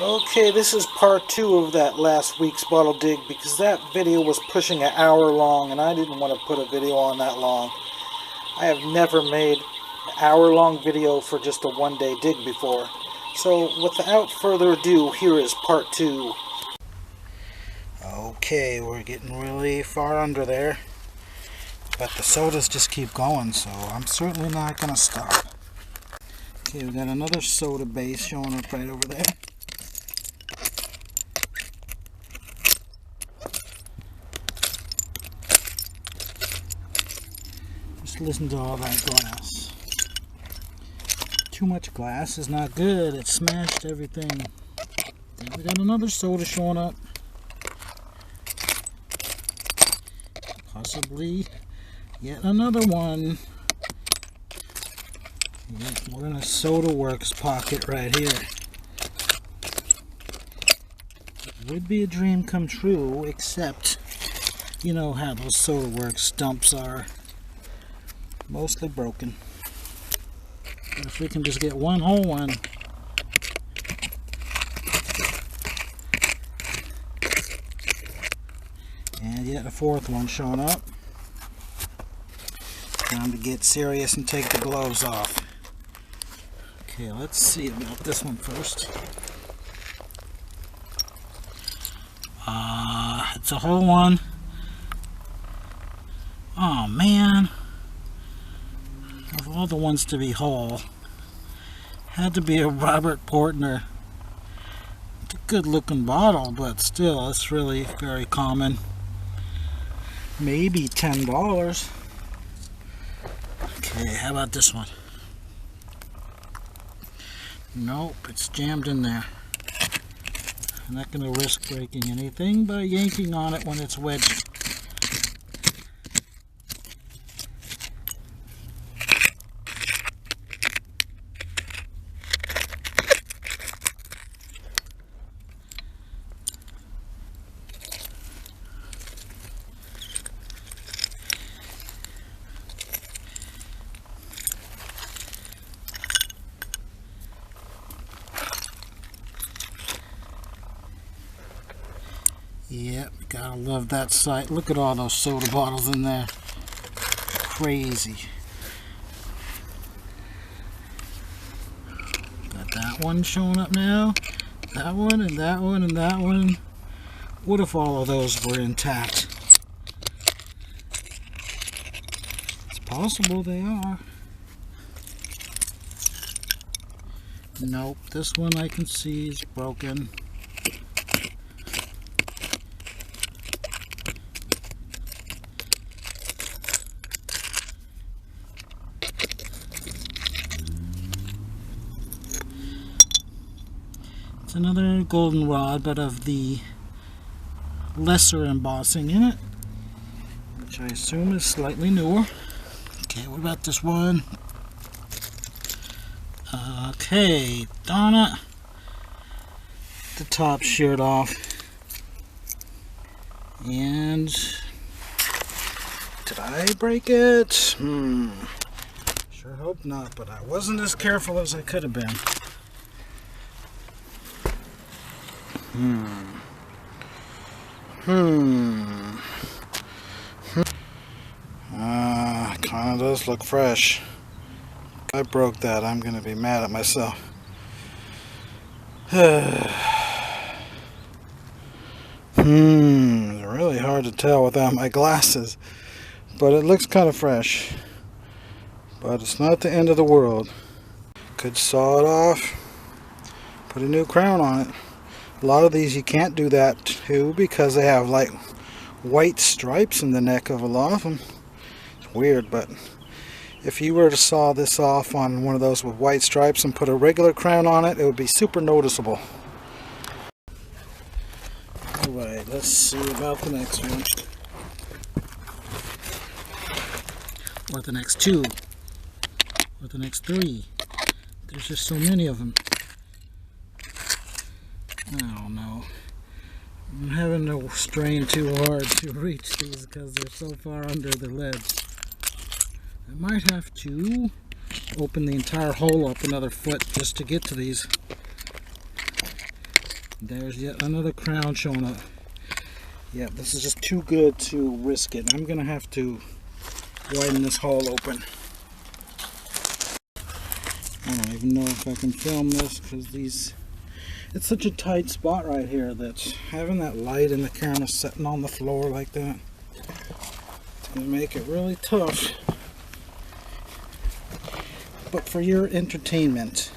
Okay, this is part 2 of that last week's bottle dig because that video was pushing an hour long and I didn't want to put a video on that long. I have never made an hour-long video for just a one-day dig before. So without further ado, here is part 2. Okay, we're getting really far under there, but the sodas just keep going, so I'm certainly not going to stop. Okay, we got another soda base showing up right over there. Just listen to all that glass. Too much glass is not good. It smashed everything. Then we got another soda showing up. Possibly yet another one. Yep, we're in a Soda Works pocket right here. It would be a dream come true, except you know how those Soda Works dumps are. Mostly broken. But if we can just get one whole one. And yet a fourth one showing up. Time to get serious and take the gloves off. Okay, let's see about this one first. It's a whole one. Oh man. Of all the ones to be whole, had to be a Robert Portner. It's a good looking bottle, but still, it's really very common. Maybe $10. Okay, how about this one? Nope, it's jammed in there. I'm not going to risk breaking anything by yanking on it when it's wedged. Yep, gotta love that sight. Look at all those soda bottles in there. Crazy. Got that one showing up now. That one and that one and that one. What if all of those were intact? It's possible they are. Nope, this one I can see is broken. It's another goldenrod, but of the lesser embossing in it, which I assume is slightly newer. Okay, what about this one? Okay, darn it. The top sheared off. And did I break it? Sure hope not, but I wasn't as careful as I could have been. Kinda does look fresh. If I broke that, I'm gonna be mad at myself. It's really hard to tell without my glasses, but it looks kind of fresh. But it's not the end of the world. Could saw it off, put a new crown on it. A lot of these you can't do that to because they have like white stripes in the neck of a lot of them. It's weird, but if you were to saw this off on one of those with white stripes and put a regular crown on it, it would be super noticeable. Alright, let's see about the next one. Or the next two. Or the next three. There's just so many of them. I don't know. I'm having to strain too hard to reach these because they're so far under the lids. I might have to open the entire hole up another foot just to get to these. There's yet another crown showing up. Yeah, this is just too good to risk it. I'm gonna have to widen this hole open. I don't even know if I can film this because it's such a tight spot right here that having that light in the camera sitting on the floor like that, it's gonna make it really tough. But for your entertainment,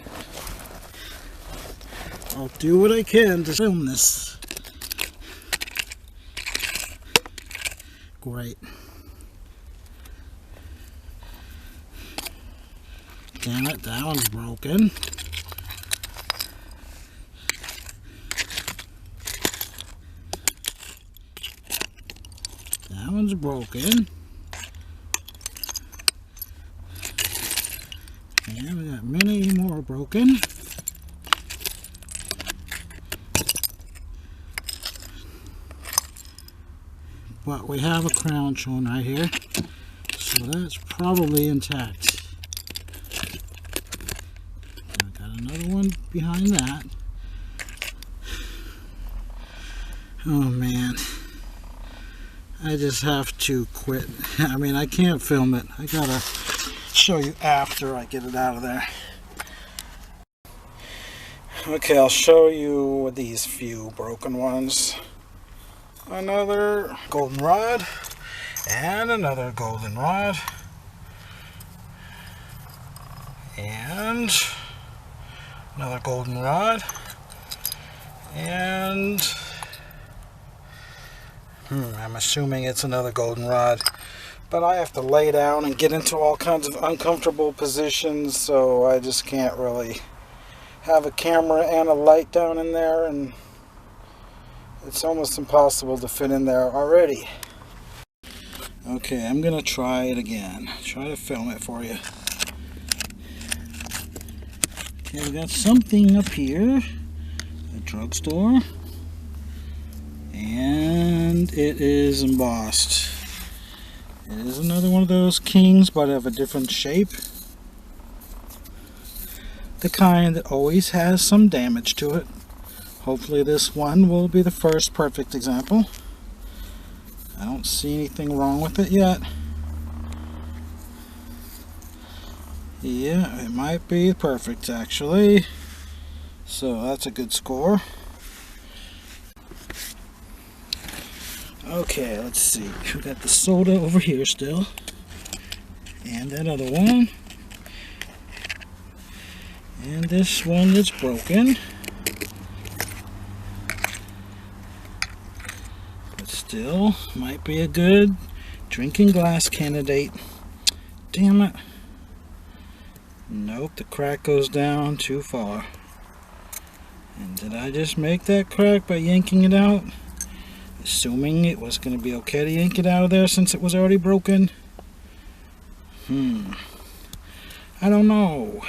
I'll do what I can to film this. Great. Damn it, that one's broken. That one's broken. And we got many more broken. But we have a crown showing right here, so that's probably intact. I got another one behind that. Oh man, I just have to quit. I mean, I can't film it. I gotta show you after I get it out of there. Okay, I'll show you these few broken ones. Another golden rod and another golden rod and another golden rod and I'm assuming it's another golden rod, but I have to lay down and get into all kinds of uncomfortable positions, so I just can't really have a camera and a light down in there, and it's almost impossible to fit in there already. Okay, I'm gonna try it again. Try to film it for you. Okay, we got something up here. A drugstore. And it is embossed. It is another one of those kings, but of a different shape. The kind that always has some damage to it. Hopefully this one will be the first perfect example. I don't see anything wrong with it yet. Yeah, it might be perfect actually. So that's a good score. Okay, let's see. We got the soda over here still. And that other one. And this one that's broken. Still might be a good drinking glass candidate. Damn it. Nope, the crack goes down too far. And did I just make that crack by yanking it out? Assuming it was going to be okay to yank it out of there since it was already broken. I don't know.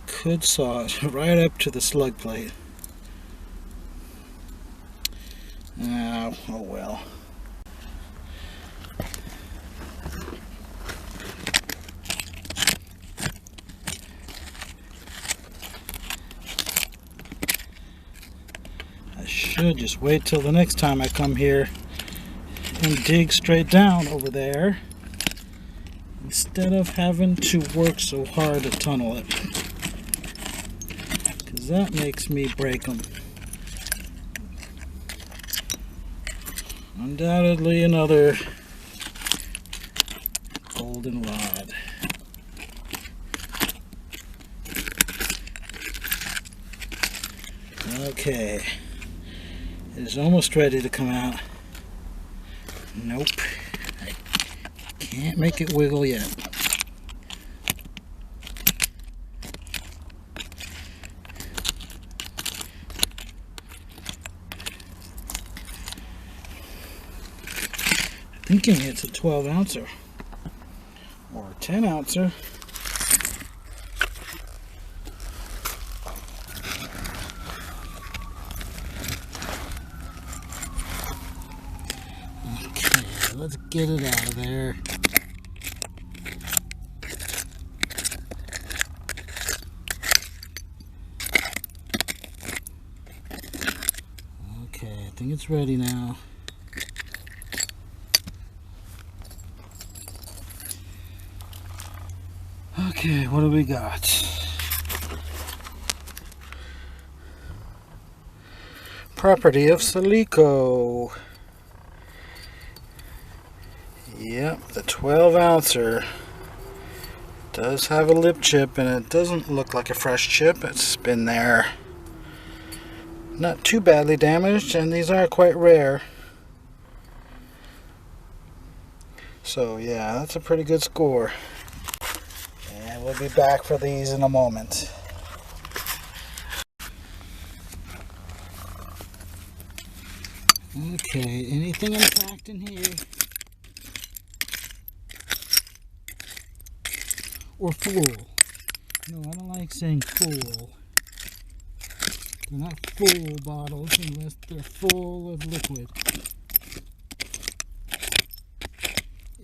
Could saw it right up to the slug plate. Oh well. I should just wait till the next time I come here and dig straight down over there instead of having to work so hard to tunnel it, because that makes me break them. Undoubtedly another golden rod. Okay, it is almost ready to come out. Nope, I can't make it wiggle yet. Thinking it's a 12 ouncer or a 10 ouncer. Okay, let's get it out of there. think it's ready now. Okay, what do we got? Property of Salico. Yep, the 12 ouncer does have a lip chip, and it doesn't look like a fresh chip. It's been there. Not too badly damaged, and these are quite rare. So yeah, that's a pretty good score. And we'll be back for these in a moment. Okay, anything intact in here? Or full? No, I don't like saying full. They're not full bottles unless they're full of liquid.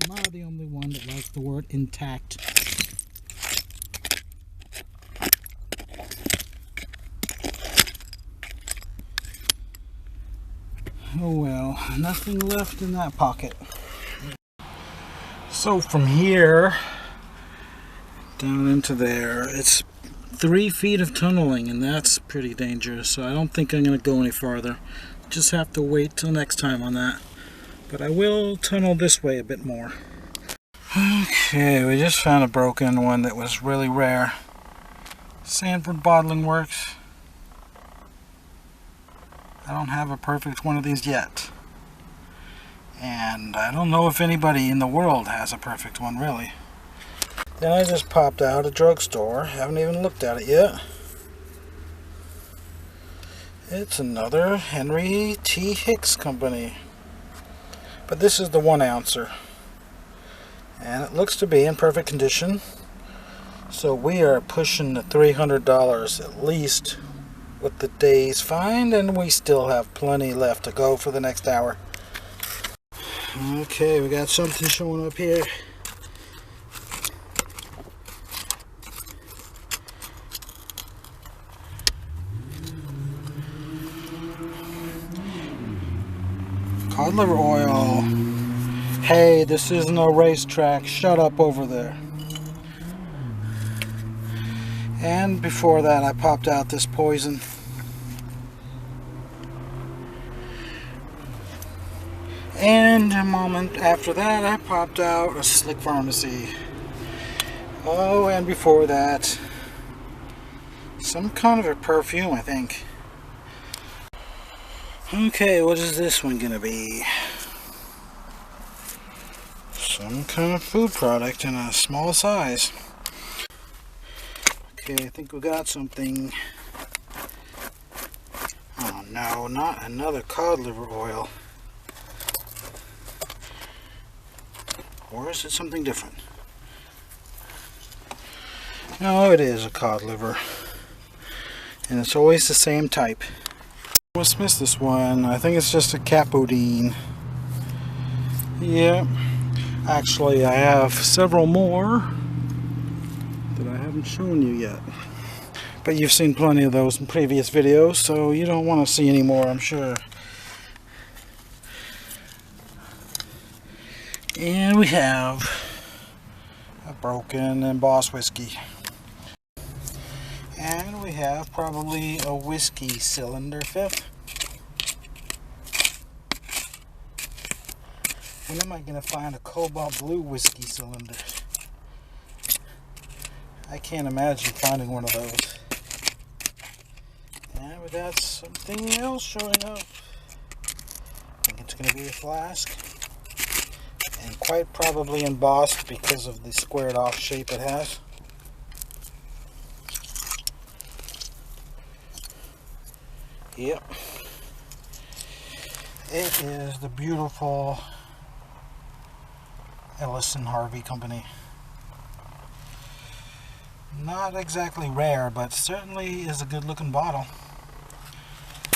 Am I the only one that likes the word intact? Oh well, nothing left in that pocket. So from here down into there, it's 3 feet of tunneling, and that's pretty dangerous, so I don't think I'm going to go any farther. Just have to wait till next time on that. But I will tunnel this way a bit more. Okay, we just found a broken one that was really rare. Sanford Bottling Works. I don't have a perfect one of these yet. And I don't know if anybody in the world has a perfect one, really. Then I just popped out a drugstore. Haven't even looked at it yet. It's another Henry T. Hicks company. But this is the 1 ouncer. And it looks to be in perfect condition. So we are pushing the $300 at least with the day's find, and we still have plenty left to go for the next hour. Okay, we got something showing up here. Cod Liver Oil. Hey, this isn't a racetrack. Shut up over there. And before that, I popped out this poison. And a moment after that, I popped out a Slick Pharmacy. Oh, and before that, some kind of a perfume, I think. Okay, what is this one gonna be? Some kind of food product in a small size. Okay, I think we got something. Oh no, not another cod liver oil. Or is it something different? No, it is a cod liver. And it's always the same type. I must miss this one. I think it's just a capodine. Yeah. Actually, I have several more that I haven't shown you yet. But you've seen plenty of those in previous videos, so you don't want to see any more, I'm sure. And we have a broken embossed whiskey. And we have probably a whiskey cylinder fifth. When am I going to find a cobalt blue whiskey cylinder? I can't imagine finding one of those. And we got something else showing up. I think it's going to be a flask. And quite probably embossed because of the squared off shape it has. Yep. It is the beautiful Ellison Harvey company. Not exactly rare, but certainly is a good looking bottle.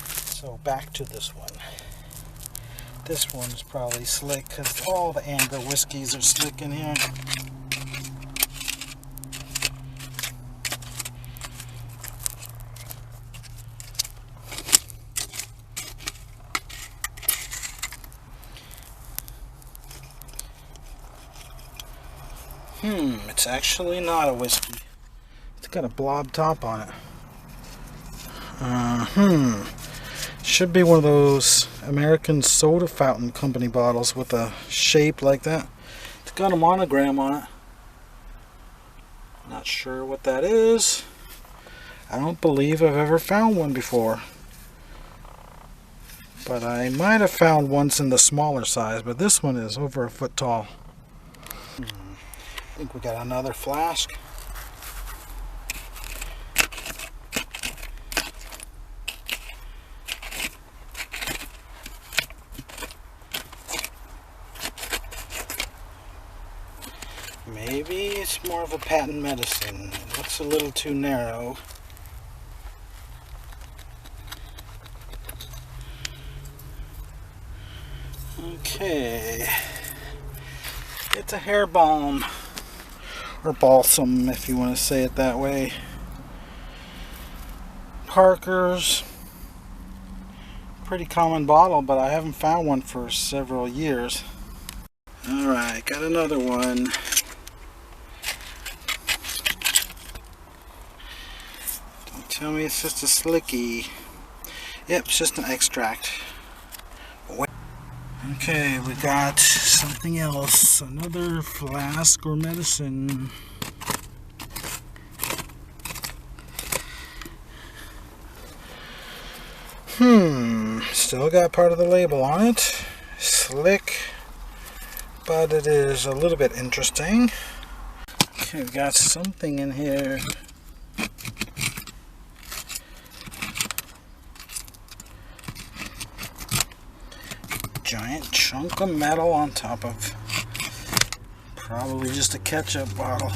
So back to this one. This one is probably slick because all the amber whiskeys are slick in here. It's actually not a whiskey. It's got a blob top on it. Should be one of those American Soda Fountain Company bottles with a shape like that. It's got a monogram on it. Not sure what that is. I don't believe I've ever found one before. But I might have found ones in the smaller size, but this one is over a foot tall. I think we got another flask. Maybe it's more of a patent medicine. It looks a little too narrow. Okay. It's a hair balm. Or balsam, if you want to say it that way. Parker's. Pretty common bottle, but I haven't found one for several years. Alright, got another one. Don't tell me it's just a slicky. Yep, it's just an extract. Okay, we got something else. Another flask or medicine. Still got part of the label on it. Slick, but it is a little bit interesting. Okay, we got something in here. Giant chunk of metal on top of probably just a ketchup bottle.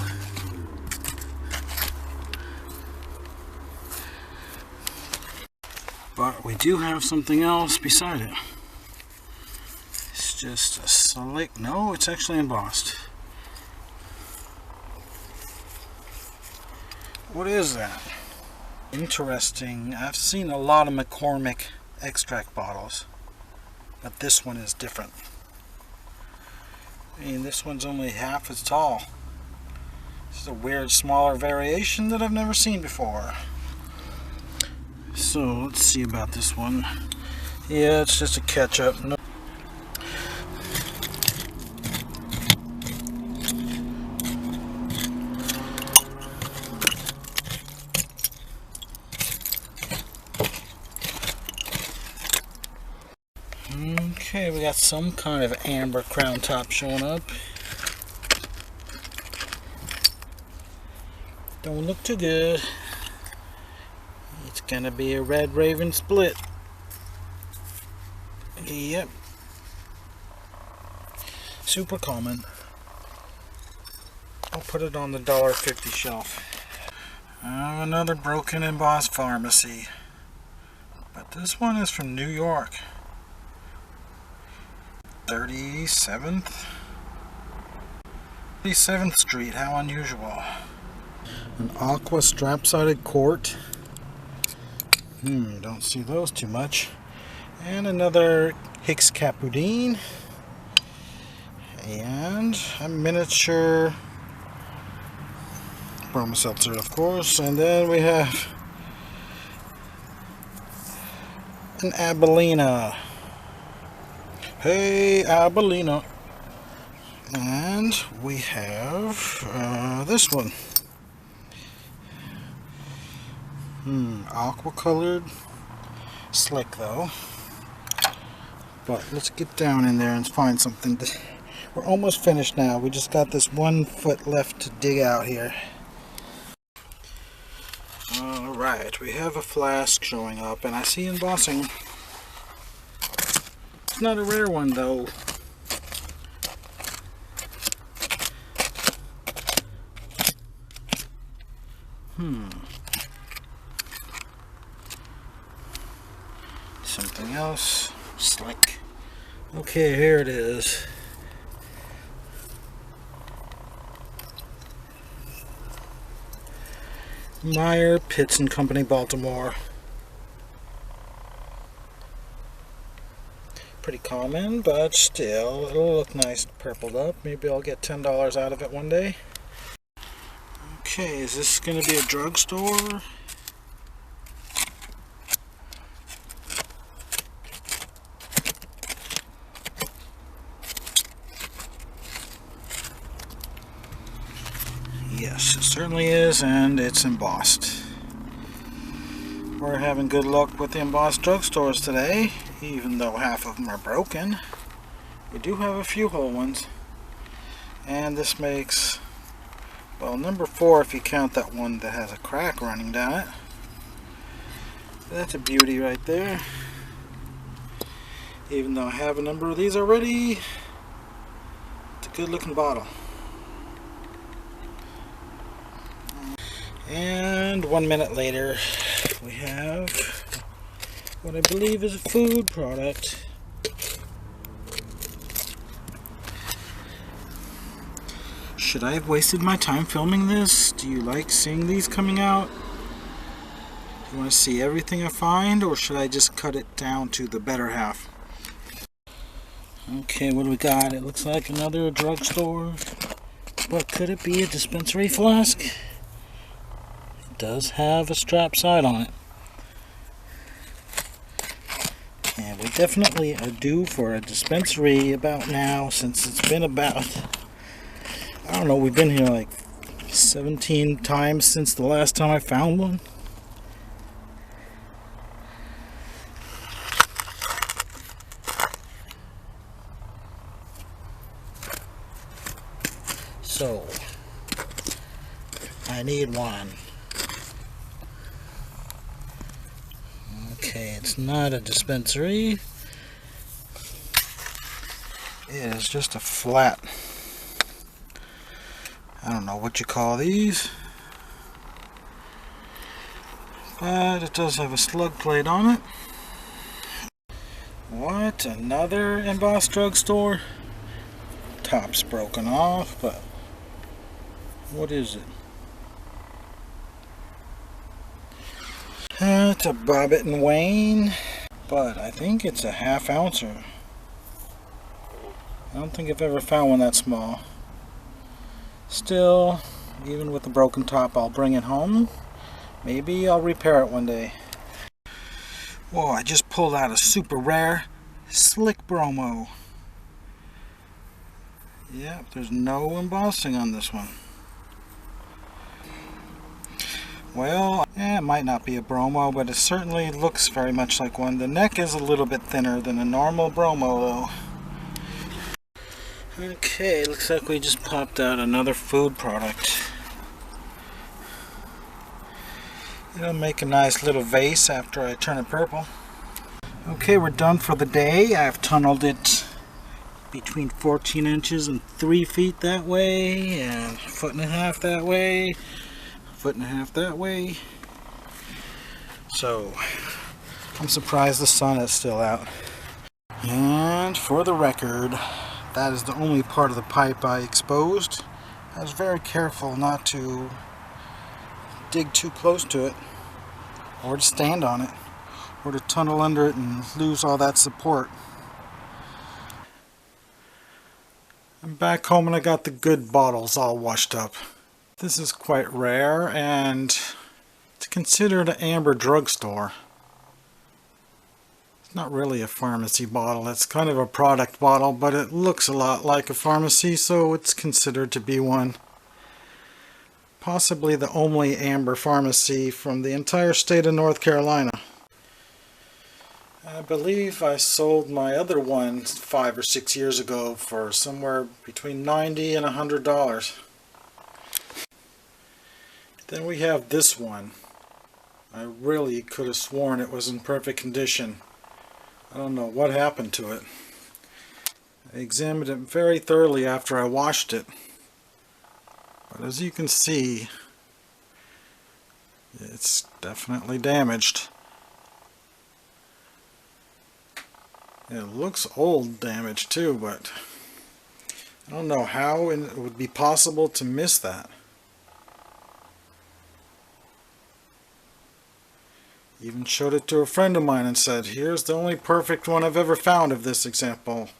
But we do have something else beside it. It's just a slick, no, it's actually embossed. What is that? Interesting. I've seen a lot of McCormick extract bottles, but this one is different. I mean, this one's only half as tall. This is a weird smaller variation that I've never seen before. So let's see about this one. Yeah, it's just a ketchup. No. Okay, we got some kind of amber crown top showing up. Don't look too good. It's gonna be a Red Raven split. Yep. Super common. I'll put it on the $1.50 shelf. Another broken embossed pharmacy. But this one is from New York. 37th Street, how unusual. An aqua strap-sided quart. Don't see those too much. And another Hicks Capudine. And a miniature Broma Seltzer, of course. And then we have an Abelina. Hey, Abelina. And we have this one. Aqua colored. Slick though. But let's get down in there and find something. We're almost finished now. We just got this 1 foot left to dig out here. Alright, we have a flask showing up and I see embossing. It's not a rare one though. Something else. Slick. Okay, here it is. Meyer, Pitts and Company, Baltimore. Pretty common, but still, it'll look nice purpled up. Maybe I'll get $10 out of it one day. Okay, is this going to be a drugstore? Yes, it certainly is, and it's embossed. We're having good luck with the embossed drugstores today, even though half of them are broken. We do have a few whole ones. And this makes, well, number 4 if you count that one that has a crack running down it. That's a beauty right there. Even though I have a number of these already, it's a good looking bottle. And 1 minute later, we have what I believe is a food product. Should I have wasted my time filming this? Do you like seeing these coming out? Do you want to see everything I find, or should I just cut it down to the better half? Okay, what do we got? It looks like another drugstore. But could it be a dispensary flask? Does have a strap side on it. And we definitely are due for a dispensary about now, since it's been about, I don't know, we've been here like 17 times since the last time I found one. So I need one. Okay, it's not a dispensary. It is just a flat, I don't know what you call these, but it does have a slug plate on it. What? Another embossed drugstore? Top's broken off, but what is it? It's a Bobbit and Wayne, but I think it's a half ouncer. I don't think I've ever found one that small. Still, even with the broken top, I'll bring it home. Maybe I'll repair it one day. Whoa, I just pulled out a super rare Slick Bromo. Yep, there's no embossing on this one. Well, it might not be a bromo, but it certainly looks very much like one. The neck is a little bit thinner than a normal bromo, though. Okay, looks like we just popped out another food product. It'll make a nice little vase after I turn it purple. Okay, we're done for the day. I've tunneled it between 14 inches and 3 feet that way, and a foot and a half that way. Foot and a half that way. So I'm surprised the sun is still out. And for the record, that is the only part of the pipe I exposed. I was very careful not to dig too close to it, or to stand on it, or to tunnel under it and lose all that support. I'm back home and I got the good bottles all washed up. This is quite rare, and it's considered an amber drugstore. It's not really a pharmacy bottle. It's kind of a product bottle, but it looks a lot like a pharmacy, so it's considered to be one. Possibly the only amber pharmacy from the entire state of North Carolina. I believe I sold my other one 5 or 6 years ago for somewhere between $90 and $100. Then we have this one. I really could have sworn it was in perfect condition. I don't know what happened to it. I examined it very thoroughly after I washed it. But as you can see, it's definitely damaged. It looks old damaged too, but I don't know how it would be possible to miss that. Even showed it to a friend of mine and said, here's the only perfect one I've ever found of this example.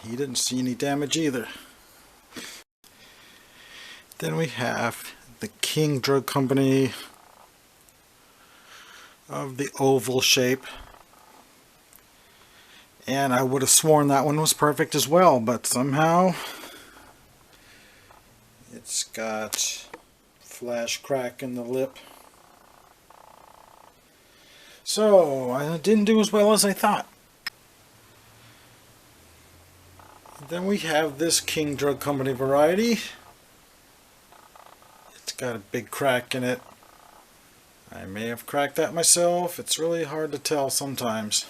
He didn't see any damage either. Then we have the King Drug Company of the oval shape. And I would have sworn that one was perfect as well, but somehow it's got flash crack in the lip. So I didn't do as well as I thought. Then we have this King Drug Company variety. It's got a big crack in it. I may have cracked that myself. It's really hard to tell sometimes.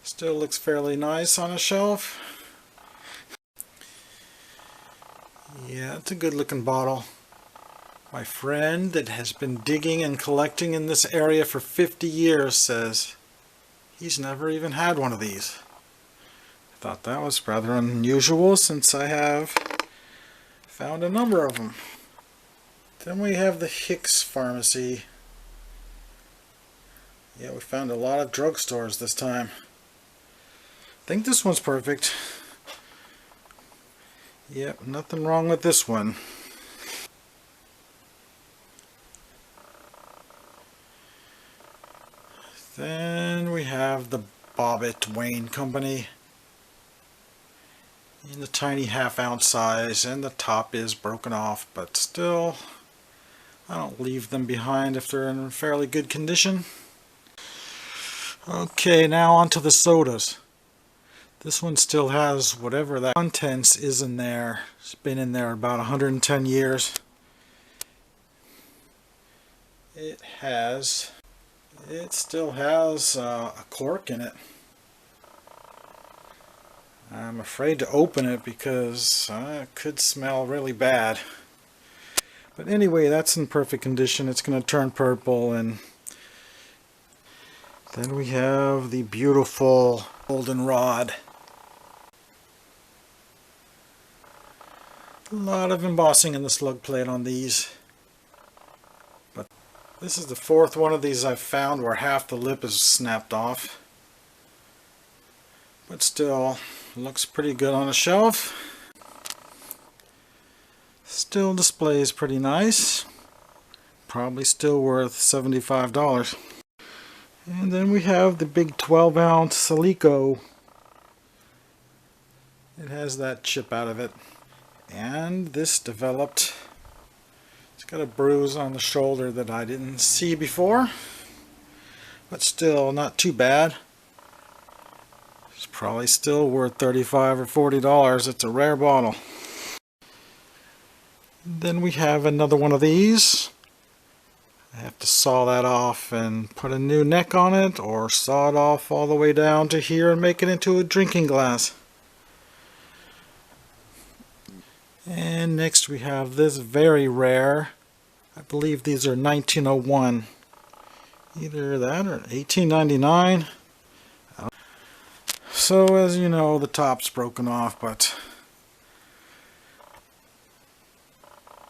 Still looks fairly nice on a shelf. Yeah, it's a good looking bottle. My friend that has been digging and collecting in this area for 50 years says he's never even had one of these. I thought that was rather unusual since I have found a number of them. Then we have the Hicks Pharmacy. Yeah, we found a lot of drugstores this time. I think this one's perfect. Yep, nothing wrong with this one. Then we have the Bobbitt Wayne Company in the tiny half-ounce size, and the top is broken off, but still I don't leave them behind if they're in fairly good condition. Okay, now on to the sodas. This one still has whatever that contents is in there. It's been in there about 110 years. It still has a cork in it. I'm afraid to open it because it could smell really bad. But anyway, that's in perfect condition. It's going to turn purple. And then we have the beautiful goldenrod. A lot of embossing in the slug plate on these. But this is the fourth one of these I've found where half the lip is snapped off. But still, looks pretty good on a shelf. Still displays pretty nice. Probably still worth $75. And then we have the big 12-ounce Salico. It has that chip out of it. And this developed, it's got a bruise on the shoulder that I didn't see before, but still not too bad. It's probably still worth $35 or $40. It's a rare bottle. Then we have another one of these. I have to saw that off and put a new neck on it, or saw it off all the way down to here and make it into a drinking glass. And next we have this very rare, I believe these are 1901, either that or 1899. So as you know, the top's broken off, but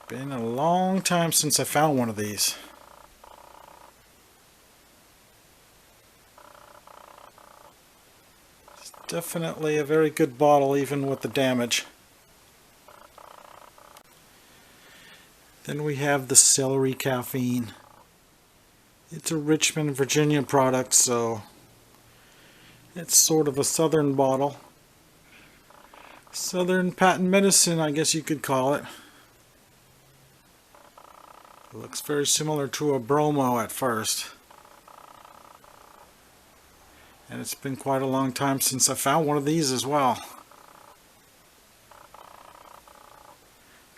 been a long time since I found one of these. It's definitely a very good bottle even with the damage. Then we have the Celery Caffeine. It's a Richmond, Virginia product, so it's sort of a southern bottle. Southern patent medicine, I guess you could call it. It looks very similar to a bromo at first. And it's been quite a long time since I found one of these as well.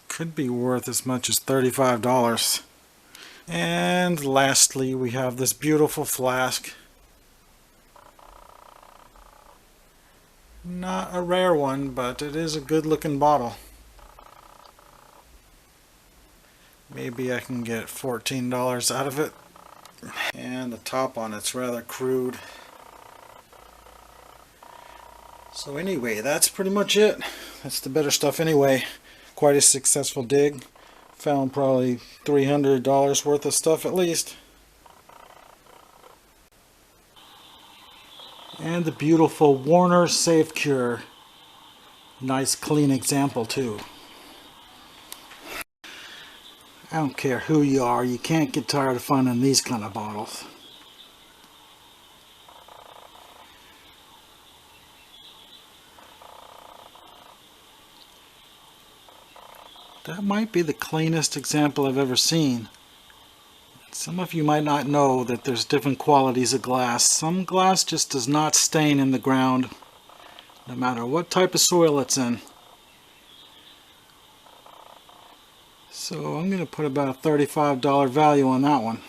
Could be worth as much as $35. And lastly, we have this beautiful flask. Not a rare one, but it is a good looking bottle. Maybe I can get $14 out of it. And the top on it's rather crude. So anyway, that's pretty much it. That's the better stuff anyway. Quite a successful dig. Found probably $300 worth of stuff at least. And the beautiful Warner Safe Cure. Nice clean example too. I don't care who you are, you can't get tired of finding these kind of bottles. That might be the cleanest example I've ever seen. Some of you might not know that there's different qualities of glass. Some glass just does not stain in the ground, no matter what type of soil it's in. So I'm going to put about a $35 value on that one.